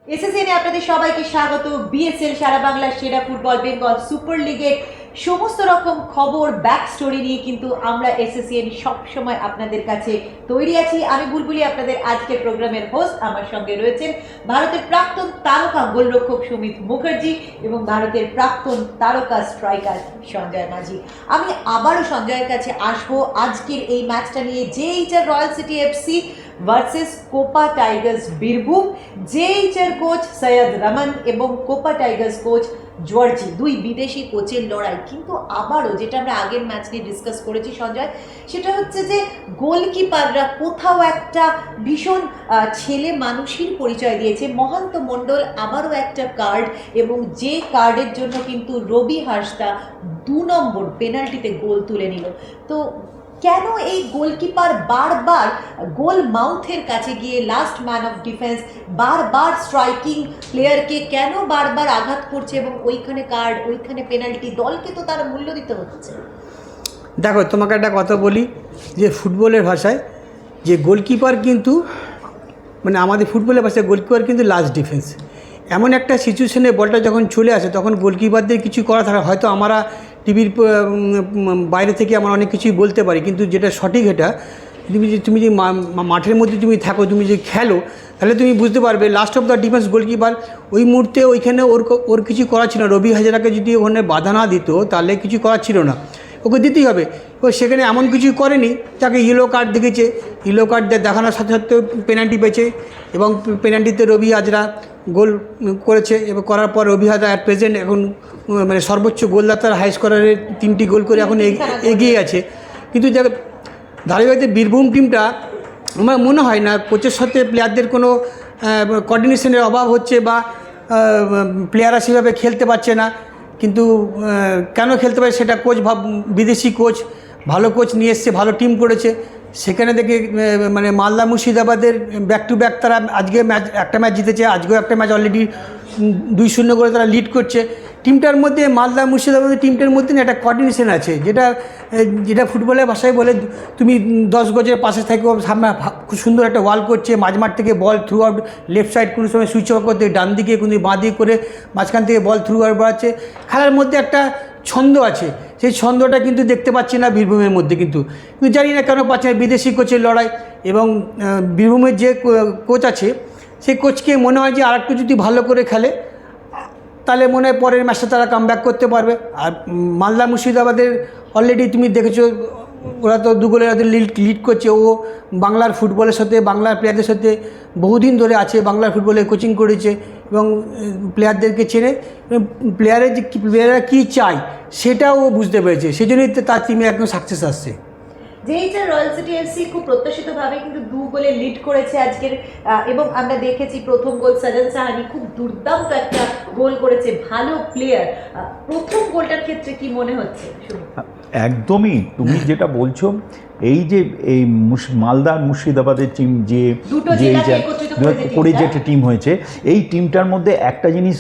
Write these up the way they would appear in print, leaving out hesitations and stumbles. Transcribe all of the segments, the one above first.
SSN এ আপনাদের সবাইকে স্বাগত। বিএসএল সারা বাংলার সেরা ফুটবল বেঙ্গল সুপার লিগের সমস্ত রকম খবর ব্যাক স্টোরি নিয়ে কিন্তু আমরা এসএসএন সবসময় আপনাদের কাছে তৈরি আছি। আমি বুলবুলি, আপনাদের আজকের প্রোগ্রামের হোস্ট। আমার সঙ্গে রয়েছেন ভারতের প্রাক্তন তারকা গোলরক্ষক সুমিত মুখার্জি এবং ভারতের প্রাক্তন তারকা স্ট্রাইকার সঞ্জয় মাঝি। আমি আবারও সঞ্জয়ের কাছে আসবো আজকের এই ম্যাচটা নিয়ে, JHR royal city FC versus কোপা tigers Birbhum. JHR coach Syed Raman এবং কোপা টাইগার্স কোচ জর্জি, দুই বিদেশি কোচের লড়াই। কিন্তু আবারও যেটা আমরা আগের ম্যাচ নিয়ে ডিসকাস করেছি সঞ্জয়, সেটা হচ্ছে যে গোলকিপাররা কোথাও একটা ভীষণ ছেলে মানুষের পরিচয় দিয়েছে। মহান্ত মণ্ডল আবারও একটা কার্ড, এবং যে কার্ডের জন্য কিন্তু রবি হাসদা 2 নম্বর পেনাল্টিতে গোল তুলে নিল। তো কেন এই গোলকিপার বারবার গোল মাউথের কাছে গিয়ে লাস্ট ম্যান অফ ডিফেন্স বারবার স্ট্রাইকিং প্লেয়ারকে কেন বারবার আঘাত করছে, এবং ওইখানে কার্ড, ওইখানে পেনাল্টি, দলকে তো তার মূল্য দিতে হচ্ছে। দেখো, তোমাকে একটা কথা বলি যে ফুটবলের ভাষায় যে গোলকিপার কিন্তু মানে আমাদের ফুটবলের ভাষায় গোলকিপার কিন্তু লাস্ট ডিফেন্স। এমন একটা সিচুয়েশনে বলটা যখন চলে আসে তখন গোলকিপারদের কিছু করা থাকে। হয়তো আমরা টিভির বাইরে থেকে আমরা অনেক কিছুই বলতে পারি, কিন্তু যেটা সঠিক এটা তুমি যে মাঠের মধ্যে তুমি থাকো, তুমি যে খেলো, তাহলে তুমি বুঝতে পারবে last of the defence goalkeeper ওই মুহূর্তে ওইখানে ওর কিছু করার ছিল না। রবি হাজরাকে যদি ওখানে বাধা না দিত তাহলে কিছু করার ছিল না, ওকে দিতেই হবে। ও সেখানে এমন কিছু করেনি, তাকে ইয়েলো কার্ড দেখেছে, ইয়েলো কার্ড দেখানোর সাথে সাথে পেনাল্টি পেয়েছে, এবং পেনাল্টিতে রবি হাজরা গোল করেছে। এবং করার পর রবি হাজরা অ্যাট প্রেজেন্ট এখন মানে সর্বোচ্চ গোলদাতার হাই স্কোরারের 3টি গোল করে এখন এগিয়ে আছে। কিন্তু ধারাবাহিকভাবে বীরভূম টিমটা আমার মনে হয় না কোচের সাথে প্লেয়ারদের কোনো কোঅর্ডিনেশনের অভাব হচ্ছে, বা প্লেয়াররা সেভাবে খেলতে পারছে না। কিন্তু কেন খেলতে পারে সেটা কোচ বিদেশি কোচ ভালো কোচ নিয়ে এসছে, ভালো টিম করেছে। সেখানে দেখে মানে মালদা মুর্শিদাবাদের ব্যাক টু ব্যাক তারা আজকে একটা ম্যাচ জিতেছে, আজকেও একটা ম্যাচ অলরেডি 2-0 করে তারা লিড করছে। টিমটার মধ্যে মালদা মুর্শিদাবাদের টিমটার মধ্যে না একটা কোঅর্ডিনেশন আছে, যেটা ফুটবলের ভাষায় বলে তুমি 10 গজের পাশে থেকে সামনে খুব সুন্দর একটা ওয়াল করছে, মাঝমাঠ থেকে বল থ্রু আউট লেফট সাইড, কোনো সময় সুইচ অফ করতে ডান দিকে, কোনো বাঁ দিকে করে মাঝখান থেকে বল থ্রু আউট বাড়াচ্ছে। খেলার মধ্যে একটা ছন্দ আছে, সেই ছন্দটা কিন্তু দেখতে পাচ্ছি না বীরভূমের মধ্যে। কিন্তু জানি না কেন পাচ্ছে না, বিদেশি কোচের লড়াই। এবং বীরভূমের যে কোচ আছে সেই কোচকে মনে হয় যে আরেকটু যদি ভালো করে খেলে তাহলে মনে হয় পরের ম্যাচটা তারা কামব্যাক করতে পারবে। আর মালদা মুর্শিদাবাদের অলরেডি তুমি দেখেছো, ওরা তো 2 গোলের লিড করছে। ও বাংলার ফুটবলের সাথে, বাংলার প্লেয়ারদের সাথে বহুদিন ধরে আছে, বাংলার ফুটবলে কোচিং করেছে এবং প্লেয়ারদেরকে চেনে। প্লেয়াররা কী চায় সেটাও ও বুঝতে পেরেছে, সেই জন্যই তার টিমে একদম সাকসেস আসছে। জেএইচআর রয়্যাল সিটি এফসি খুব প্রত্যাশিতভাবে কিন্তু 2 গোলে লিড করেছে আজকের, এবং আমরা দেখেছি প্রথম গোল সাজান সাহানি খুব দুর্দান্ত একটা গোল করেছে, ভালো প্লেয়ার। প্রথম গোলটার ক্ষেত্রে কি মনে হচ্ছে? একদমই তুমি যেটা বলছো, এই যে এই মালদা মুর্শিদাবাদের টিম যে করে যে একটা টিম হয়েছে, এই টিমটার মধ্যে একটা জিনিস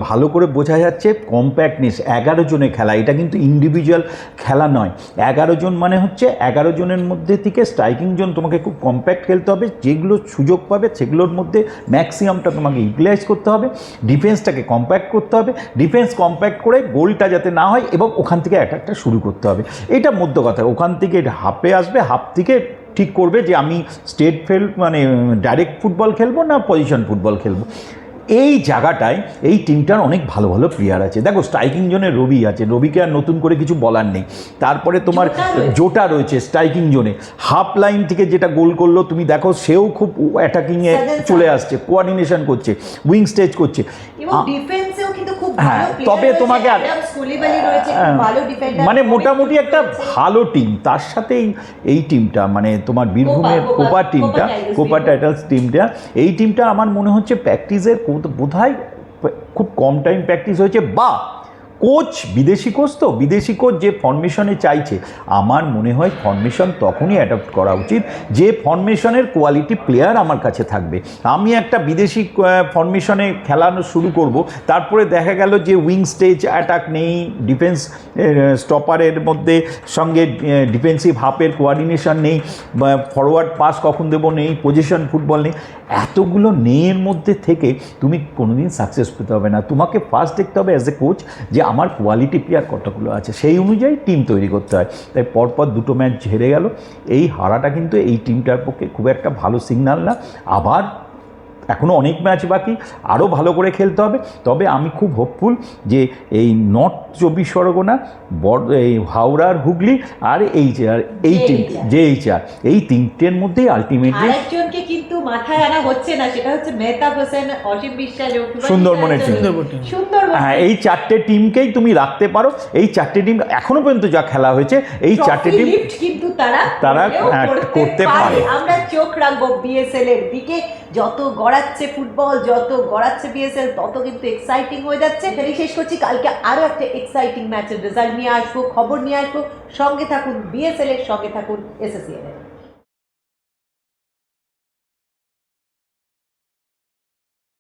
ভালো করে বোঝা যাচ্ছে, কম্প্যাক্টনেস। 11 জনে খেলা, এটা কিন্তু ইন্ডিভিজুয়াল খেলা নয়। 11 জন মানে হচ্ছে 11 জনের মধ্যে থেকে স্ট্রাইকিং জোন তোমাকে খুব কম্প্যাক্ট খেলতে হবে, যেগুলো সুযোগ পাবে সেগুলোর মধ্যে ম্যাক্সিমামটা তোমাকে ইউটিলাইজ করতে হবে, ডিফেন্সটাকে কম্প্যাক্ট করতে হবে, ডিফেন্স কম্প্যাক্ট করে গোলটা যাতে না হয় এবং ওখান থেকে অ্যাটাকটা শুরু করতে হবে। এটা মধ্য কথা। ওখান থেকে হাফে আসবে, হাফ থেকে ঠিক করবে যে আমি স্টেট মানে ডাইরেক্ট ফুটবল খেলবো না পজিশন ফুটবল খেলবো। এই জায়গাটায় এই টিমটার অনেক ভালো ভালো প্লেয়ার আছে। দেখো, স্ট্রাইকিং জোনে রবি আছে, রবিকে আর নতুন করে কিছু বলার নেই। তারপরে তোমার জোটা রয়েছে স্ট্রাইকিং জোনে, হাফ লাইন থেকে যেটা গোল করলো তুমি দেখো, সেও খুব অ্যাটাকিংয়ে চলে আসছে, কোঅর্ডিনেশন করছে, উইং স্টেজ করছে। হ্যাঁ, তবে তোমাকে মানে মোটামুটি একটা ভালো টিম। তার সাথে এই টিমটা মানে তোমার বীরভূমের কোপা টিমটা, কোপা টাইটালস টিমটা, এই টিমটা আমার মনে হচ্ছে প্র্যাকটিসের বোধহয় খুব কম টাইম প্র্যাকটিস হয়েছে, বা কোচ বিদেশি কোচ, তো বিদেশি কোচ যে ফরমেশনে চাইছে, আমার মনে হয় ফরমেশন তখনই অ্যাডাপ্ট করা উচিত যে ফরমেশনের কোয়ালিটি প্লেয়ার আমার কাছে থাকবে। আমি একটা বিদেশি ফরমেশনে খেলানো শুরু করব, তারপরে দেখা গেল যে উইং স্টেজ অ্যাটাক নেই, ডিফেন্স স্টপারের মধ্যে সঙ্গে ডিফেন্সিভ হাফের কোয়ার্ডিনেশন নেই, ফরওয়ার্ড পাস কখন দেবো নেই, পজিশন ফুটবল নেই, এতগুলো নেইয়ের মধ্যে থেকে তুমি কোনোদিন সাকসেস পেতে হবে না। তোমাকে ফার্স্ট দেখতে হবে অ্যাজ এ কোচ যে আমার কোয়ালিটি প্লেয়ার কতগুলো আছে, সেই অনুযায়ী টিম তৈরি করতে হয়। তাই পরপর দুটো ম্যাচ হেরে গেল, এই হারাটা কিন্তু এই টিমটার পক্ষে খুব একটা ভালো সিগন্যাল না। আবার এখনও অনেক ম্যাচ বাকি, আরও ভালো করে খেলতে হবে। তবে আমি খুব হোপফুল যে এই নর্থ 24 পরগনা, এই হাওড়ার হুগলি আর এই টিম JHR, এই তিনটের মধ্যেই আলটিমেটলি আরেকজনকে কিন্তু মাথায় আনা হচ্ছে না, সেটা হচ্ছে মেহতাব হোসেন, অসীম বিশ্বাস, সুন্দরবনের টিম। সুন্দরবন। হ্যাঁ, এই চারটে টিমকেই তুমি রাখতে পারো। এই চারটে টিম এখনো পর্যন্ত যা খেলা হয়েছে, এই চারটে টিম কিন্তু তারা করতে পারে। আমরা চোখ রাখবো BSL এর দিকে, যত গড়াচ্ছে ফুটবল, যত গড়াচ্ছে BSL, তত কিন্তু এক্সাইটিং হয়ে যাচ্ছে। তাই শেষ করছি, কালকে আরো একটা এক্সাইটিং ম্যাচের রেজাল্ট নিয়ে আসবো, খবর নিয়ে আসবো। সঙ্গে থাকুন BSL এর, সঙ্গে থাকুন SSCN এর।